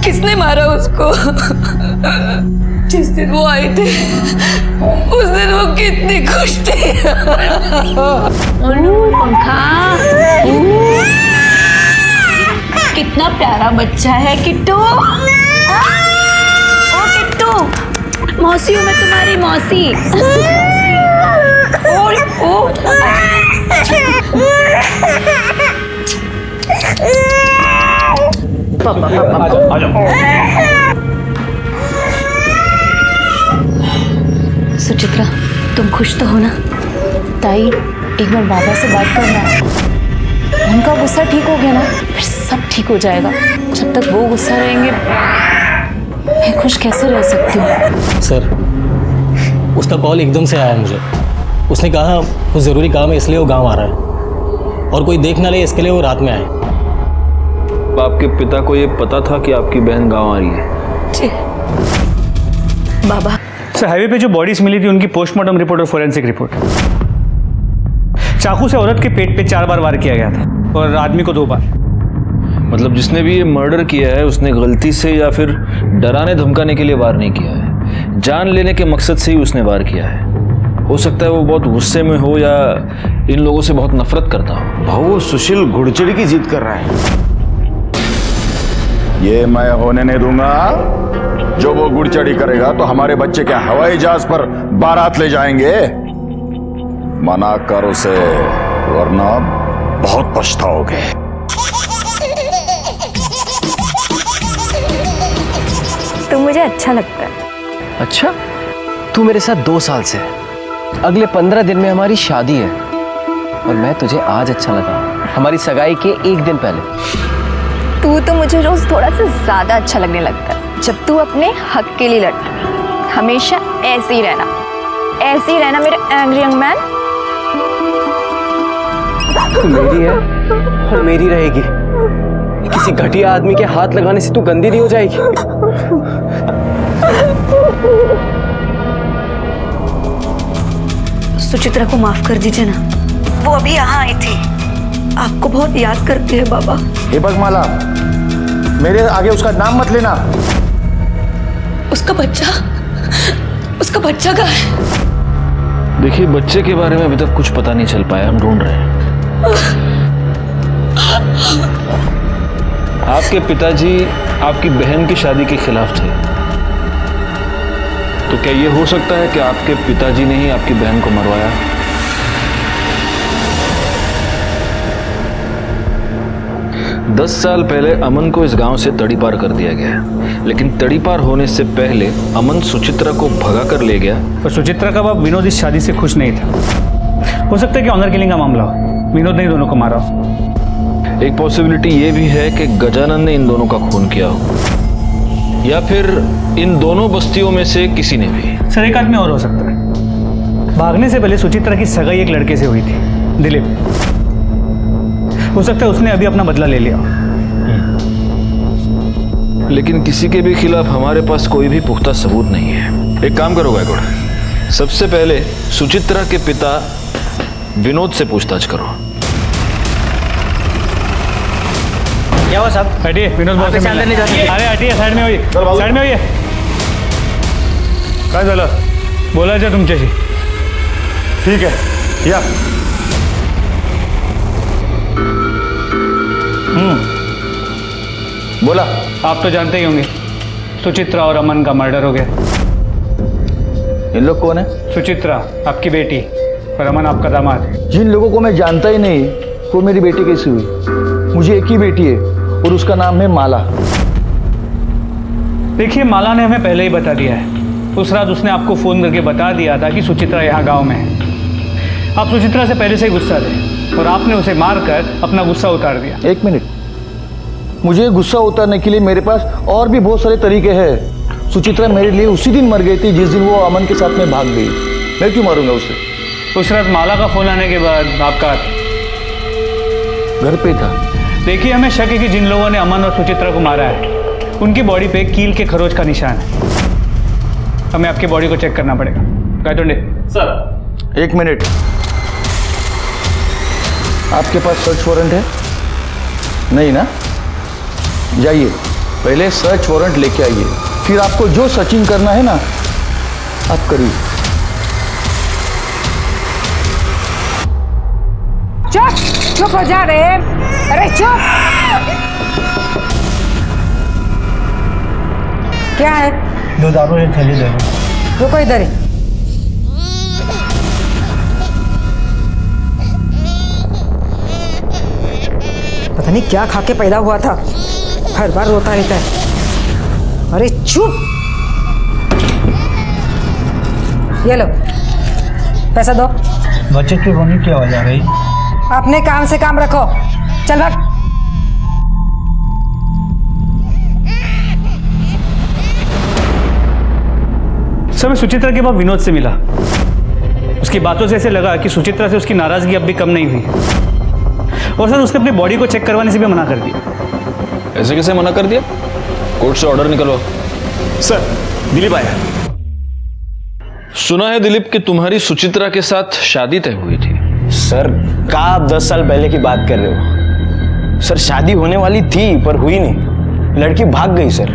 किसने मारा उसको? जिस दिन वो आए थे उस दिन वो कितनी खुश थी। पंखा, कितना प्यारा बच्चा है किट्टू। ओ किट्टू, मौसी हूँ मैं, तुम्हारी मौसी। सुचित्रा, तुम खुश तो हो ना? ताई, एक बार बाबा से बात करना। उनका गुस्सा ठीक हो गया ना, फिर सब ठीक हो जाएगा। जब तक वो गुस्सा रहेंगे मैं खुश कैसे रह सकती हूँ? सर, उसका कॉल एकदम से आया मुझे। उसने कहा वो ज़रूरी काम है इसलिए वो गांव आ रहा है और कोई देख ना ले इसके लिए वो रात में आए। आपके पिता को ये पता था कि आपकी बहन गांव आ रही है? जी बाबा। सर, हाईवे पे जो बॉडीज मिली थी उनकी पोस्टमार्टम रिपोर्ट और फोरेंसिक रिपोर्ट। चाकू से औरत के पेट पे 4 बार वार किया गया था और आदमी को 2 बार। मतलब जिसने भी ये मर्डर किया है उसने गलती से या फिर डराने धमकाने के लिए वार नहीं किया है, जान लेने के मकसद से ही उसने वार किया है। हो सकता है वो बहुत गुस्से में हो या इन लोगों से बहुत नफरत करता हो। भाऊ सुशील घुड़चड़ी की जिद कर रहा है, ये मैं होने नहीं दूंगा। जो वो गुड़ चढ़ी करेगा तो हमारे बच्चे क्या हवाई जहाज पर बारात ले जाएंगे? मना कर उसे, वरना बहुत पछताओगे। तो मुझे अच्छा लगता है। अच्छा, तू मेरे साथ 2 साल से है। अगले 15 दिन में हमारी शादी है और मैं तुझे आज अच्छा लगा, हमारी सगाई के 1 दिन पहले। तू तो मुझे रोज थोड़ा सा ज्यादा अच्छा लगने लगता है जब तू अपने हक के लिए लड़ता है। हमेशा ऐसे ही रहना मेरे एंग्री यंग मैन। तू मेरी है और मेरी रहेगी। किसी घटिया आदमी के हाथ लगाने से तू गंदी नहीं हो जाएगी। सुचित्रा को माफ कर दीजिए ना, वो अभी यहाँ आई थी, आपको बहुत याद करती है बाबा। हे बगमाला, मेरे आगे उसका नाम मत लेना। उसका बच्चा कहाँ है? देखिए, बच्चे के बारे में अभी तक कुछ पता नहीं चल पाया, हम ढूंढ रहे हैं। आपके पिताजी आपकी बहन की शादी के खिलाफ थे, तो क्या ये हो सकता है कि आपके पिताजी ने ही आपकी बहन को मरवाया? दस साल पहले अमन को इस गांव से तड़ीपार कर दिया गया, लेकिन तड़ीपार होने से पहले अमन सुचित्रा को भगा कर ले गया। और सुचित्रा का बाप विनोद इस शादी से खुश नहीं था। हो सकता है कि ऑनर किलिंग का मामला हो, विनोद ने दोनों को मारा हो। एक पॉसिबिलिटी ये भी है कि गजानन ने इन दोनों का खून किया हो, या फिर इन दोनों बस्तियों में से किसी ने भी। सर, एक आदमी और हो सकता है। भागने से पहले सुचित्रा की सगाई एक लड़के से हुई थी, दिलीप। हो सकता है उसने अभी अपना बदला ले लिया। लेकिन किसी के भी खिलाफ हमारे पास कोई भी पुख्ता सबूत नहीं है। एक काम करो गायकवाड़, सबसे पहले सुचित्रा के पिता विनोद से पूछताछ करो। क्या हुआ साहब? हटिए, विनोद बहुत से अंदर नहीं जा सकते। अरे हटिए, साइड में होइए, साइड में होइए। काय झालं? बोलायचं तुमच्याशी। ठीक है, या। बोला। आप तो जानते ही होंगे, सुचित्रा और अमन का मर्डर हो गया। इन लोग कौन है? सुचित्रा आपकी बेटी और अमन आपका दामाद। जिन लोगों को मैं जानता ही नहीं, वो मेरी बेटी कैसी हुई? मुझे एक ही बेटी है और उसका नाम है माला। देखिए, माला ने हमें पहले ही बता दिया है। उस रात उसने आपको फोन करके बता दिया था कि सुचित्रा यहाँ गांव में है। आप सुचित्रा से पहले से ही गुस्सा थे और आपने उसे मारकर अपना गुस्सा उतार दिया। एक मिनट, मुझे गुस्सा उतारने के लिए मेरे पास और भी बहुत सारे तरीके हैं। सुचित्रा मेरे लिए उसी दिन मर गई थी जिस दिन वो अमन के साथ में भाग गई। मैं क्यों मारूंगा उसे? उस रात माला का फोन आने के बाद आपका घर पे था। देखिए, हमें शक है कि जिन लोगों ने अमन और सुचित्रा को मारा है उनकी बॉडी पे कील के खरोच का निशान है। हमें आपकी बॉडी को चेक करना पड़ेगा। गायतोंडे सर, एक मिनट। आपके पास सर्च वारंट है? नहीं ना? जाइए, पहले सर्च वारंट लेके आइए, फिर आपको जो सर्चिंग करना है ना, आप करिए। चुप हो जा रे। अरे चुप। क्या है? 2 दारू एक थैली दे। रुको इधर ही। पता नहीं क्या खा के पैदा हुआ था, हर बार रोता रहता है। अरे चुप। ये लो, पैसा दो। बच्चे की रोने की आवाज आ रही। अपने काम से काम रखो। चल भाग। सर, मैं सुचित्रा के बाद विनोद से मिला। उसकी बातों से ऐसे लगा कि सुचित्रा से उसकी नाराजगी अब भी कम नहीं हुई। और सर, उसने अपनी बॉडी को चेक करवाने से भी मना कर दिया। ऐसे कैसे मना कर दिया? कोर्ट से ऑर्डर निकलवाओ। सर, दिलीप आया। सुना है दिलीप कि तुम्हारी सुचित्रा के साथ शादी तय हुई थी। सर, कहा आप 10 साल पहले की बात कर रहे हो? सर, शादी होने वाली थी पर हुई नहीं, लड़की भाग गई। सर,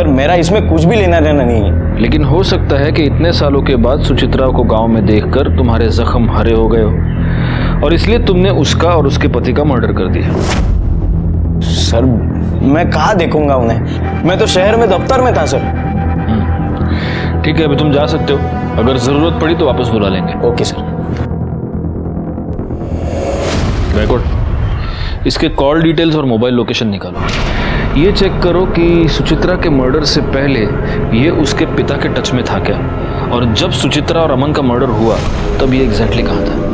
मेरा इसमें कुछ भी लेना देना नहीं है। लेकिन हो सकता है कि इतने सालों के बाद सुचित्रा को गांव में देखकर तुम्हारे जख्म हरे हो गए हो और इसलिए तुमने उसका और उसके पति का मर्डर कर दिया। सर, मैं कहाँ देखूंगा उन्हें? मैं तो शहर में दफ्तर में था सर। ठीक है, अभी तुम जा सकते हो, अगर जरूरत पड़ी तो वापस बुला लेंगे। Okay sir. बैकवर्ड इसके कॉल डिटेल्स और मोबाइल लोकेशन निकालो। ये चेक करो कि सुचित्रा के मर्डर से पहले ये उसके पिता के टच में था क्या, और जब सुचित्रा और अमन का मर्डर हुआ तब ये एग्जैक्टली कहाँ था।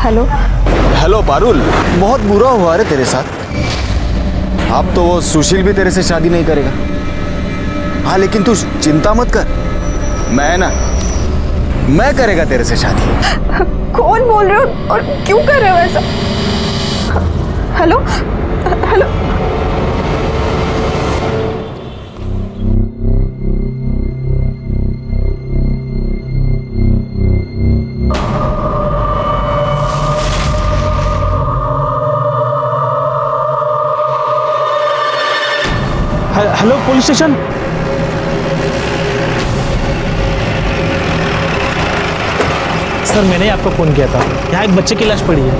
हेलो हेलो पारुल, बहुत बुरा हुआ रे तेरे साथ। अब तो वो सुशील भी तेरे से शादी नहीं करेगा। हाँ लेकिन तू चिंता मत कर, मैं करेगा तेरे से शादी। कौन बोल रहे हो और क्यों कर रहे हो ऐसा? Hello hello hello police station. Sir मैंने ही आपको फ़ोन किया था, यहाँ एक बच्चे की लाश पड़ी है।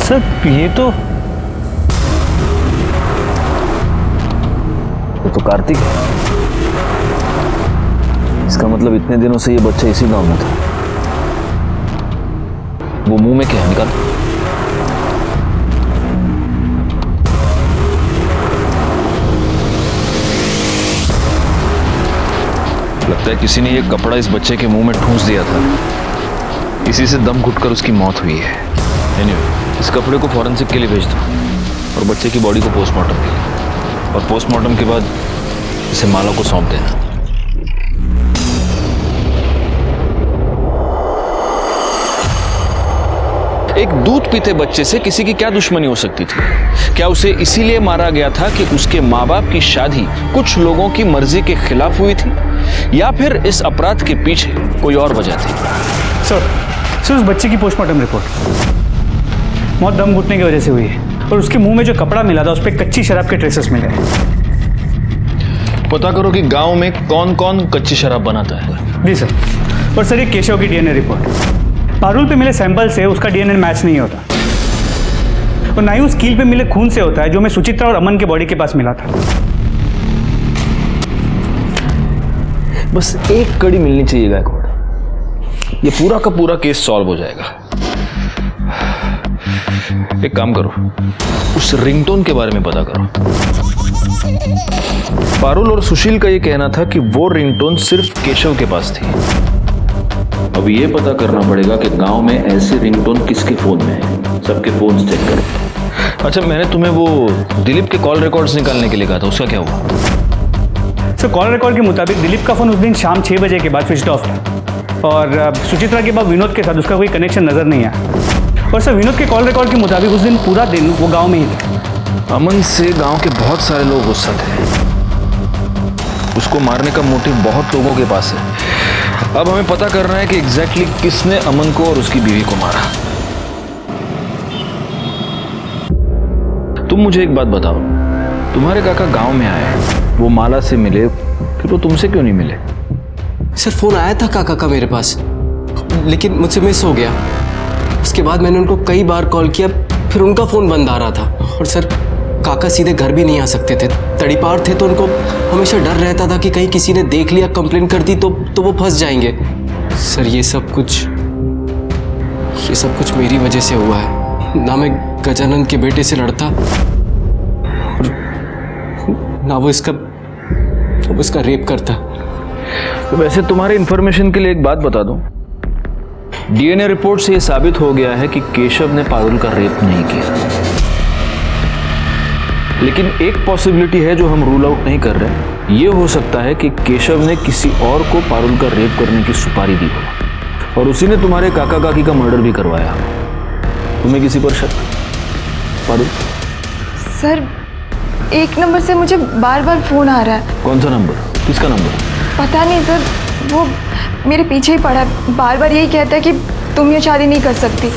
सर ये तो कार्तिक है। इसका मतलब इतने दिनों से ये बच्चा इसी गांव में था। वो मुंह में क्या है, निकाल। लगता है किसी ने ये कपड़ा इस बच्चे के मुंह में ठूंस दिया था, इसी से दम घुटकर उसकी मौत हुई है। एनीवे, इस कपड़े को फॉरेंसिक के लिए भेज दो और बच्चे की बॉडी को पोस्टमार्टम के लिए, और पोस्टमार्टम के बाद इसे माला को सौंप देना। एक दूध पीते बच्चे से किसी की क्या दुश्मनी हो सकती थी? क्या उसे इसीलिए मारा गया था कि उसके माँ बाप की शादी कुछ लोगों की मर्जी के खिलाफ हुई थी, या फिर इस अपराध के पीछे कोई और वजह थी? सर उस बच्चे की पोस्टमार्टम रिपोर्ट मौत दम घुटने की वजह से हुई है, और उसके मुंह में जो कपड़ा मिला था उस पर कच्ची शराब के ट्रेसेस मिले। पता करो कि गांव में कौन कौन कच्ची शराब बनाता है। जी सर। और सर ये केशव की डीएनए रिपोर्ट, पारुल पे मिले सैंपल से उसका डीएनए मैच नहीं होता, और ना ही उस कील पे मिले खून से होता है जो हमें सुचित्रा और अमन के बॉडी के पास मिला था। बस एक कड़ी मिलनी चाहिए गायकवाड़, ये पूरा का पूरा केस सॉल्व हो जाएगा। एक काम करो, उस रिंगटोन के बारे में पता करो। पारुल और सुशील का ये कहना था कि वो रिंगटोन सिर्फ केशव के पास थी। अब ये पता करना पड़ेगा कि गांव में ऐसे रिंगटोन किसके फोन में है। सबके फोन चेक करो। अच्छा, मैंने तुम्हें वो दिलीप के कॉल रिकॉर्ड्स निकालने के लिए कहा था, उसका क्या हुआ? सर कॉल रिकॉर्ड के मुताबिक दिलीप का फोन उस दिन शाम 6 बजे के बाद स्विच ऑफ था, और सुचित्रा के बाद विनोद के साथ उसका कोई कनेक्शन नजर नहीं आया। और सर विनोद के कॉल रिकॉर्ड के मुताबिक उस दिन पूरा दिन वो गाँव में ही था। अमन से गाँव के बहुत सारे लोग गुस्सा थे, उसको मारने का मोटिव बहुत लोगों के पास है। अब हमें पता करना है कि एग्जैक्टली किसने अमन को और उसकी बीवी को मारा। तुम मुझे एक बात बताओ, तुम्हारे काका गांव में आए, वो माला से मिले, फिर वो तुमसे क्यों नहीं मिले? सर फोन आया था काका का मेरे पास, लेकिन मुझसे मिस हो गया। उसके बाद मैंने उनको कई बार कॉल किया, फिर उनका फोन बंद आ रहा था। और सर काका सीधे घर भी नहीं आ सकते थे, तड़ीपार थे, तो उनको हमेशा डर रहता था कि कहीं किसी ने देख लिया, कंप्लेंट कर दी तो वो फंस जाएंगे। सर ये सब कुछ मेरी वजह से हुआ है। ना मैं गजानंद के बेटे से लड़ता, और ना वो इसका रेप करता। तो वैसे तुम्हारे इंफॉर्मेशन के लिए एक बात बता दूं, डीएनए रिपोर्ट से यह साबित हो गया है कि केशव ने पारुल का रेप नहीं किया। लेकिन एक पॉसिबिलिटी है जो हम रूल आउट नहीं कर रहे। ये हो सकता है कि केशव ने किसी और को पारुल का रेप करने की सुपारी दी हो, और उसी ने तुम्हारे काका काकी का मर्डर भी करवाया। तुम्हें किसी पर शक? पारुल? सर 1 नंबर से मुझे बार बार फोन आ रहा है। कौन सा नंबर? किसका नंबर? पता नहीं सर, वो मेरे पीछे ही पड़ा है, बार बार यही कहता है कि तुम ये शादी नहीं कर सकती।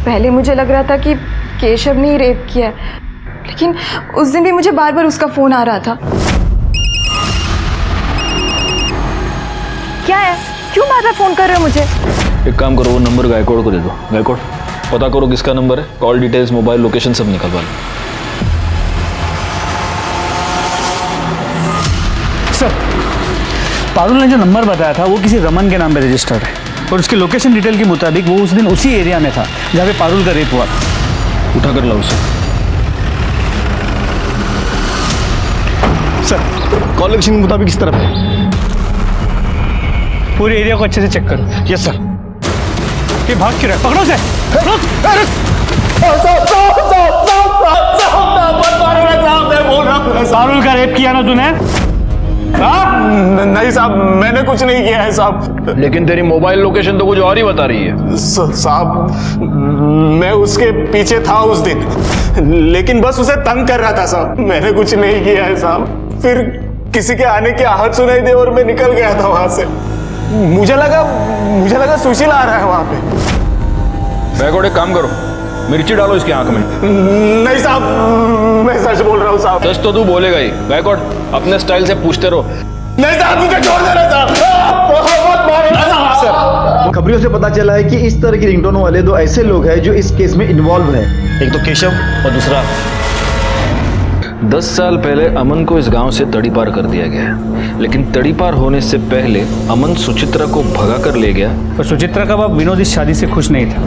पहले मुझे लग रहा था कि केशव ने ही रेप किया है, लेकिन उस दिन भी मुझे बार बार उसका फ़ोन आ रहा था। क्या है, क्यों बार बार फ़ोन कर रहे हो मुझे? एक काम करो, वो नंबर गायकवाड़ को दे दो। गायकवाड़, पता करो किसका नंबर है, कॉल डिटेल्स, मोबाइल लोकेशन सब निकलवा लो। सर, पारुल ने जो नंबर बताया था वो किसी रमन के नाम पे रजिस्टर्ड है और उसके लोकेशन डिटेल के मुताबिक वो उस दिन उसी एरिया में था जहाँ पे पारुल का रेप हुआ था। उठा कर लाओ उसे। सर, कॉल लोकेशन के मुताबिक किस तरफ है? पूरे एरिया को अच्छे से चेक करो। Yes sir. ये भाग क्यों रहा है? पकड़ो उसे। पारुल का रेप किया ना तूने? नहीं साहब, मैंने कुछ नहीं किया है साहब। लेकिन तेरी मोबाइल लोकेशन तो कुछ और ही बता रही है। साहब, मैं उसके पीछे था उस दिन, लेकिन बस उसे तंग कर रहा था साहब। मैंने कुछ नहीं किया है साहब। फिर किसी के आने की आहट सुनाई दी और मैं निकल गया था वहां से। मुझे लगा सुशील आ रहा है वहां पे। गायकवाड़, एक काम करो, मिर्ची डालो इसकी आंख में। नहीं साहब, मैं सच बोल रहा हूँ साहब। सच तो तू बोलेगा ही। गायकवाड़, अपने स्टाइल से पूछते रहो। नहीं साहब, मुझे छोड़ देना साहब। सर, खबरों से पता चला है कि इस तरह की रिंगटोन वाले दो ऐसे लोग हैं जो इस केस में इन्वॉल्व हैं। एक तो केशव और दूसरा 10 साल पहले अमन को इस गांव से तड़ीपार कर दिया गया, लेकिन तड़ीपार होने से पहले अमन सुचित्रा को भगा कर ले गया। और सुचित्रा का बाप विनोद इस शादी से खुश नहीं था।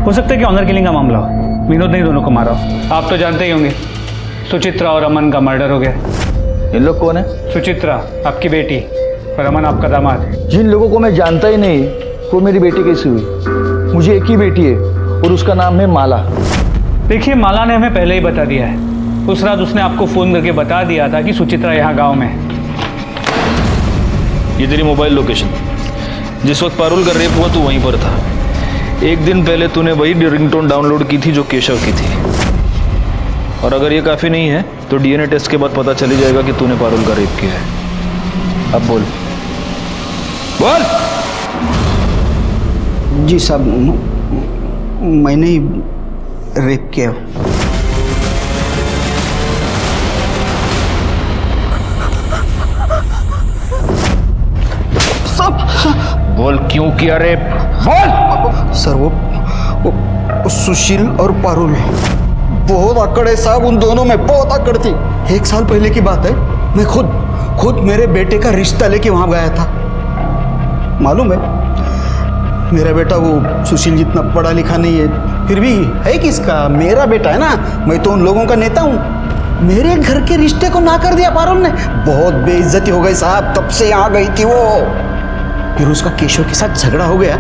हो सकता है कि ऑनर किलिंग का मामला हो, विनोद ने दोनों को मारा हो। आप तो जानते ही होंगे, सुचित्रा और अमन का मर्डर हो गया। इन लोग कौन है? सुचित्रा आपकी बेटी और अमन आपका दामाद। जिन लोगों को मैं जानता ही नहीं वो मेरी बेटी कैसी हुई? मुझे एक ही बेटी है और उसका नाम है माला। देखिए, माला ने हमें पहले ही बता दिया है। उस रात उसने आपको फोन करके बता दिया था कि सुचित्रा यहाँ गांव में है। ये तेरी मोबाइल लोकेशन, जिस वक्त पारुल का रेप हुआ तू वहीं पर था। एक दिन पहले तूने वही रिंगटोन डाउनलोड की थी जो केशव की थी। और अगर ये काफी नहीं है तो डीएनए टेस्ट के बाद पता चली जाएगा कि तूने पारुल का रेप किया है। अब बोल बोल। जी साहब, मैंने ही रेप किया। बोल, क्यों किया रेप? बोल। सर, वो सुशील और पारुल बहुत आकड़ है साहब। उन दोनों में बहुत आकड़ थी। 1 साल पहले की बात है, मैं खुद मेरे बेटे का रिश्ता लेके वहां गया था। मालूम है, मेरा बेटा वो सुशील जितना पढ़ा लिखा नहीं है, फिर भी है किसका? मेरा बेटा है ना। मैं तो उन लोगों का नेता हूँ। मेरे घर के रिश्ते को ना कर दिया पारुल ने। बहुत बेइज्जती हो गई साहब, तब से यहाँ गई थी वो। फिर उसका केशव के साथ झगड़ा हो गया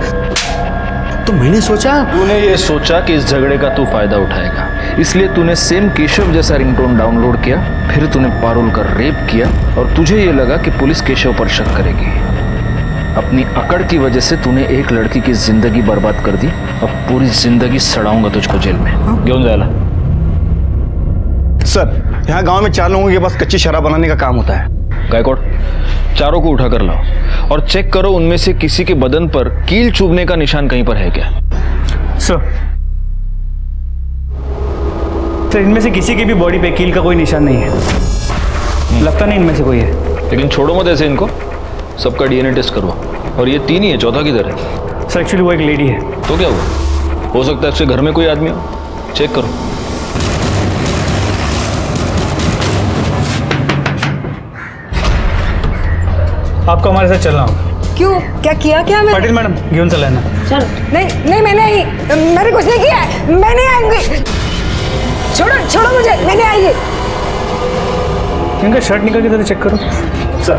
तो मैंने सोचा। तूने ये सोचा कि इस झगड़े का तू फायदा उठाएगा, इसलिए तूने सेम केशव जैसा रिंगटोन डाउनलोड किया। फिर तूने पारुल का रेप किया और तुझे ये लगा कि पुलिस केशव पर शक करेगी। अपनी अकड़ की वजह से तूने एक लड़की की जिंदगी बर्बाद कर दी। अब पूरी जिंदगी सड़ाऊंगा तुझको जेल में। क्यों जाला? सर, यहाँ गांव में 4 लोगों के पास कच्ची शराब बनाने का काम होता है। गायकवाड़, चारों को उठा कर लाओ और चेक करो उनमें से किसी के बदन पर कील चुभने का निशान कहीं पर है क्या। सर, इनमें से किसी की भी बॉडी पे कील का कोई निशान नहीं है। लगता नहीं इनमें से कोई है। लेकिन छोड़ो मत ऐसे इनको, सबका डीएनए टेस्ट करवाओ। और ये 3 ही है, चौथा किधर है? सर, एक्चुअली वो एक लेडी है। तो क्या हुआ? हो सकता है उसके घर में कोई आदमी हो। चेक करो। आपको हमारे साथ चलना होगा। क्यों? क्या किया मैं? पाटिल मैडम, घेऊन चला है ना। नहीं, मैंने कुछ नहीं किया है। मैं नहीं आऊंगी। छोड़ो मुझे, मैं नहीं आएगी। इनका शर्ट निकाल के जरा चेक करो। सर,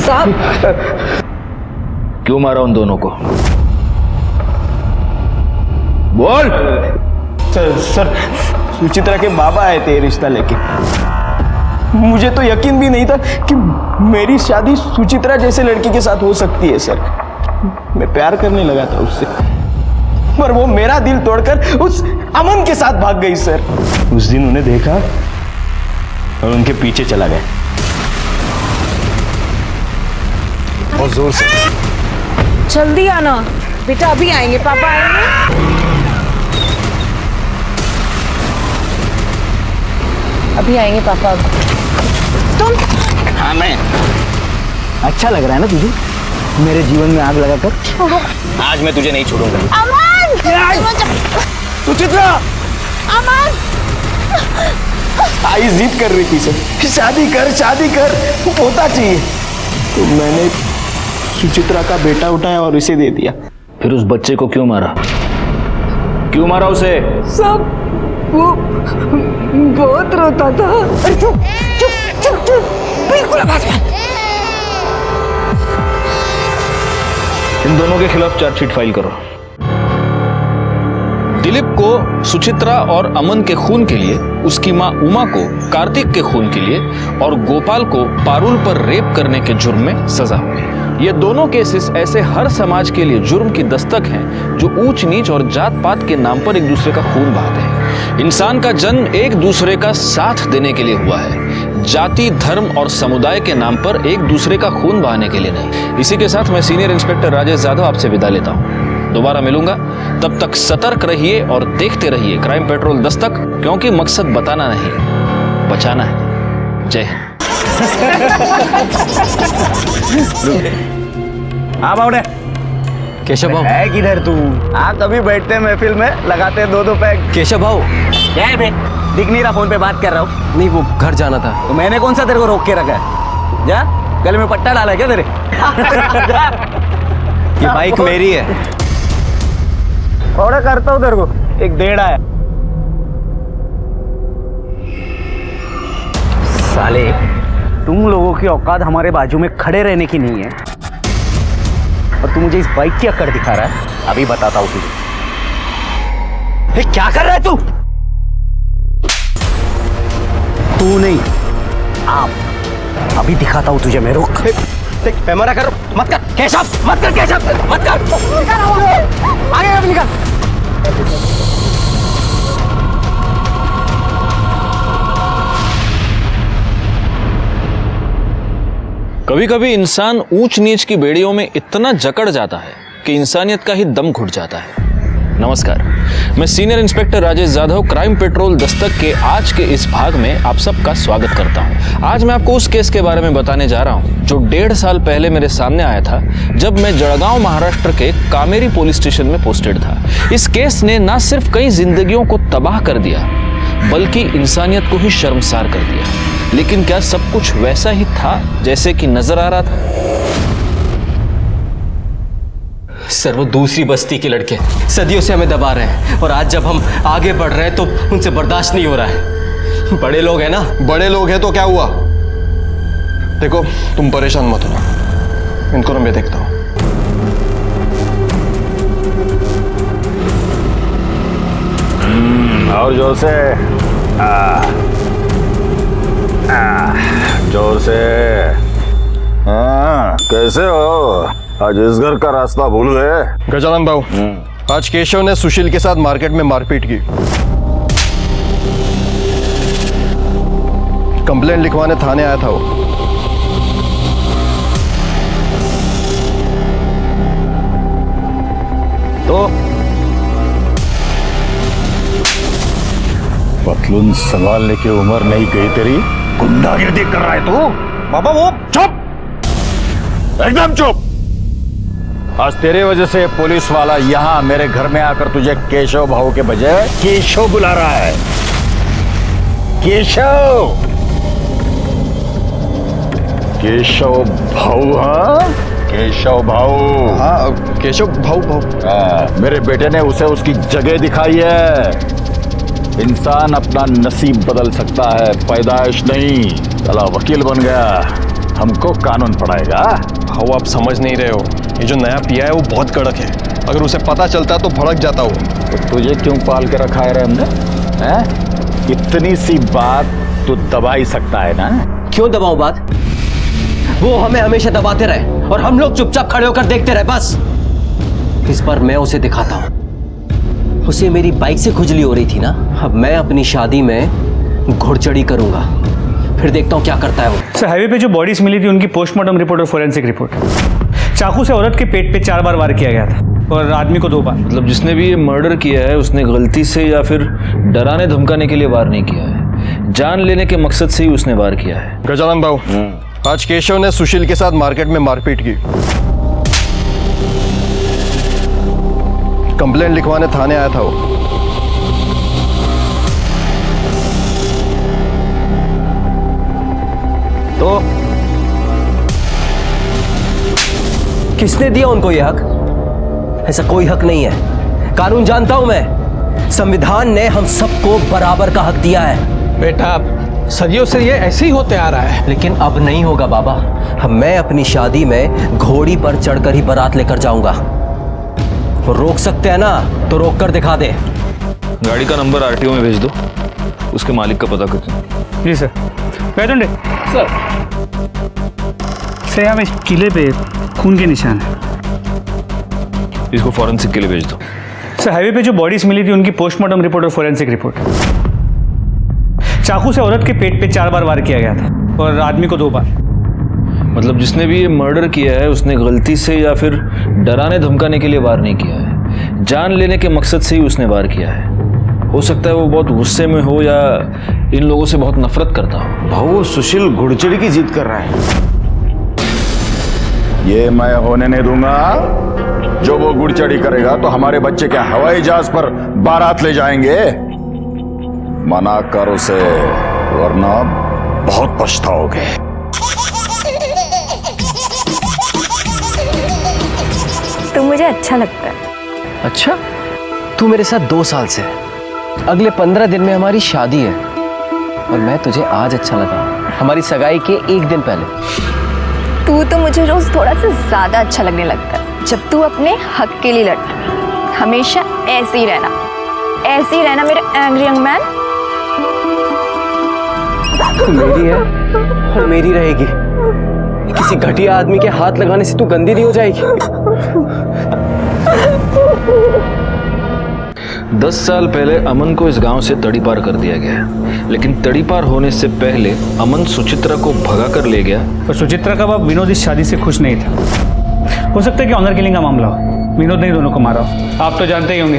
साहब, क्यों मारा उन दोनों को? बोल। सर, सुचित्रा के बाबा आए थे रिश्ता लेके। मुझे तो यकीन भी नहीं था कि मेरी शादी सुचित्रा जैसे लड़की के साथ हो सकती है सर। मैं प्यार करने लगा था उससे, पर वो मेरा दिल तोड़कर उस अमन के साथ भाग गई सर। उस दिन उन्हें देखा और उनके पीछे चला गया। बहुत जोर से। जल्दी आना बेटा, अभी आएंगे, पापा आएंगे। अभी आएंगे पापा। हाँ मैं। अच्छा लग रहा है ना तुझे मेरे जीवन में आग लगाकर? आज मैं तुझे नहीं छोड़ूंगा। अमन! सुचित्रा! अमन! आई जिद कर रही थी सर, शादी कर होता चाहिए, तो मैंने सुचित्रा का बेटा उठाया और उसे दे दिया। फिर उस बच्चे को क्यों मारा? क्यों मारा उसे? सब वो बहुत रोता था। अरे चुप चुप चुप चुप, बिल्कुल आवाज मत। इन दोनों के खिलाफ चार्जशीट फाइल करो। दिलीप को सुचित्रा और अमन के खून के लिए, उसकी मां उमा को कार्तिक के खून के लिए और गोपाल को पारुल पर रेप करने के जुर्म में सजा हुई। ये दोनों केसेस ऐसे हर समाज के लिए जुर्म की दस्तक हैं जो ऊंच नीच और जात पात के नाम पर एक दूसरे का खून बहाते हैं। इंसान का जन्म एक दूसरे का साथ देने के लिए हुआ है, जाति, धर्म और समुदाय के नाम पर एक दूसरे का खून बहाने के लिए नहीं। इसी के साथ मैं सीनियर इंस्पेक्टर राजेश जाधव आपसे विदा लेता हूँ। दोबारा मिलूंगा, तब तक सतर्क रहिए और देखते रहिए क्राइम पेट्रोल दस्तक, क्योंकि मकसद बताना नहीं, बचाना है। जय हिंद। हाँ बावड़े, केशव भाऊ है किधर तू? हाँ कभी बैठते महफिल में लगाते दो पैक। केशव भाऊ क्या है बे? दिख नहीं रहा, फोन पे बात कर रहा हूँ। नहीं, वो घर जाना था। तो मैंने कौन सा तेरे को रोक के रखा है? जा, गले में पट्टा डाला है क्या तेरे? ये बाइक मेरी है। ऑर्डर करता हूँ तेरे को, एक डेढ़ आया। साले, तुम लोगों की औकात हमारे बाजू में खड़े रहने की नहीं है, और तू मुझे इस बाइक की अक्कड़ दिखा रहा है। अभी बताता हूँ तुझे। क्या कर रहा है तू? तू नहीं, आप। अभी दिखाता हूँ तुझे मैं। रुक, पैमाना कर, मत कर केशव, मत कर केशव, मत कर। आगे अभी निकल। कभी कभी इंसान ऊंच नीच की बेड़ियों में इतना जकड़ जाता है कि इंसानियत का ही दम घुट जाता है। नमस्कार, मैं senior inspector Rajesh Jadhav crime petrol Dastak के आज के इस भाग में आप सबका स्वागत करता हूं। आज मैं आपको उस केस के बारे में बताने जा रहा हूं जो 1.5 साल पहले मेरे सामने आया था, जब मैं जड़गांव महाराष्ट्र के कामेरी पुलिस स्टेशन में पोस्टेड था। इस केस ने न सिर्फ कई जिंदगियों को तबाह कर दिया, बल्कि इंसानियत को ही शर्मसार कर दिया। लेकिन क्या सब कुछ वैसा ही था जैसे कि नजर आ रहा था? सर, वो दूसरी बस्ती के लड़के सदियों से हमें दबा रहे हैं, और आज जब हम आगे बढ़ रहे हैं तो उनसे बर्दाश्त नहीं हो रहा है। बड़े लोग हैं ना। बड़े लोग हैं तो क्या हुआ? देखो, तुम परेशान मत हो, इनको मैं देखता हूं। और जोर से, जोर से। हाँ, कैसे हो? आज इस घर का रास्ता भूल गए? गजानन भाऊ, आज केशव ने सुशील के साथ मार्केट में मारपीट की। कंप्लेंट लिखवाने थाने आया था वो। तो पतलून संभालने की उम्र नहीं गई तेरी, गुंडागिर्दी कर रहा है तू? बाबा वो चुप, एकदम चुप। आज तेरे वजह से पुलिस वाला यहां मेरे घर में आकर तुझे केशव भाऊ के बजाय केशव बुला रहा है। केशव, केशव भाऊ। हाँ, केशव भाऊ। हाँ, केशव भाऊ। मेरे बेटे ने उसे उसकी जगह दिखाई है। इंसान अपना नसीब बदल सकता है, पैदाइश नहीं। चला वकील बन गया, हमको कानून पढ़ाएगा। भाऊ, आप समझ नहीं रहे हो, ये जो नया पिया है वो बहुत कड़क है। अगर उसे पता चलता तो भड़क जाता वो। तो तुझे क्यों पाल के रखा है हमने? हैं? इतनी सी बात तो दबा ही सकता है ना? क्यों दबाऊं बात? वो हमें हमेशा दबाते रहे और हम लोग चुपचाप खड़े होकर देखते रहे, बस। इस बार मैं उसे दिखाता हूं। उसे मेरी बाइक से खुजली हो रही थी ना, अब मैं अपनी शादी में घुड़चढ़ी करूंगा, फिर देखता हूं क्या करता है वो। सर, हाईवे पे जो बॉडीज मिली थी उनकी पोस्टमार्टम रिपोर्ट और फोरेंसिक रिपोर्ट चाकू से औरत के पेट पे 4 बार वार किया गया था और आदमी को 2 बार। मतलब जिसने भी ये मर्डर किया है उसने गलती से या फिर डराने धमकाने के लिए वार नहीं किया है, जान लेने के मकसद से ही उसने वार किया है। गजानन भाऊ, आज केशव ने सुशील के साथ मार्केट में मारपीट की। कंप्लेंट लिखवाने थाने आया था वो। तो किसने दिया उनको यह हक? ऐसा कोई हक नहीं है। कानून जानता हूं मैं। संविधान ने हम सबको बराबर का हक दिया है। बेटा, सदियों से ये ऐसे ही होते आ रहा है। लेकिन अब नहीं होगा बाबा। मैं अपनी शादी में घोड़ी पर चढ़कर ही बारात लेकर जाऊंगा। वो रोक सकते हैं ना, तो रोक कर दिखा दे। गाड़ी का नंबर आरटीओ में भेज दो, उसके मालिक का पता करते। जी सर। बैठुंडे सर, यहाँ पे किले पे खून के निशान है। इसको फॉरेंसिक के लिए भेज दो। सर, हाईवे पे जो बॉडीज मिली थी उनकी पोस्टमार्टम रिपोर्ट और फॉरेंसिक रिपोर्ट। चाकू से औरत के पेट पे 4 बार वार किया गया था और आदमी को 2 बार। मतलब जिसने भी ये मर्डर किया है उसने गलती से या फिर डराने धमकाने के लिए वार नहीं किया है, जान लेने के मकसद से ही उसने वार किया है। हो सकता है वो बहुत गुस्से में हो या इन लोगों से बहुत नफरत करता हो। भाऊ, सुशील घुड़चड़ी की जिद कर रहा है। ये मैं होने नहीं दूंगा। जो वो गुड़चड़ी करेगा तो हमारे बच्चे क्या हवाई जहाज पर बारात ले जाएंगे? मना कर उसे, वरना बहुत पछताओगे। तो मुझे अच्छा लगता है। अच्छा, तू मेरे साथ 2 साल से है। अगले 15 दिन में हमारी शादी है और मैं तुझे आज अच्छा लगा, हमारी सगाई के 1 दिन पहले। तू तो मुझे रोज थोड़ा सा ज्यादा अच्छा लगने लगता है जब तू अपने हक के लिए लड़ता है। हमेशा ऐसे ही रहना मेरे एंग्री यंग मैन। तू मेरी है और मेरी रहेगी। किसी घटिया आदमी के हाथ लगाने से तू गंदी नहीं हो जाएगी। 10 साल पहले अमन को इस गांव से तड़ीपार कर दिया गया है, लेकिन तड़ीपार होने से पहले अमन सुचित्रा को भगा कर ले गया। और सुचित्रा का बाप विनोद इस शादी से खुश नहीं था। हो सकता है कि ऑनर किलिंग का मामला हो, विनोद ने दोनों को मारा हो। आप तो जानते ही होंगे,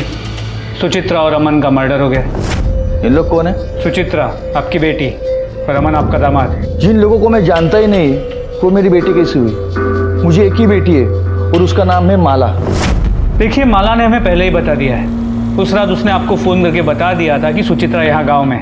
सुचित्रा और अमन का मर्डर हो गया। इन लोग कौन है? सुचित्रा आपकी बेटी और अमन आपका दामाद। जिन लोगों को मैं जानता ही नहीं, वो मेरी बेटी कैसी हुई? मुझे एक ही बेटी है और उसका नाम है माला। देखिए, माला ने हमें पहले ही बता दिया है। उस रात उसने आपको फोन करके बता दिया था कि सुचित्रा यहाँ गांव में है।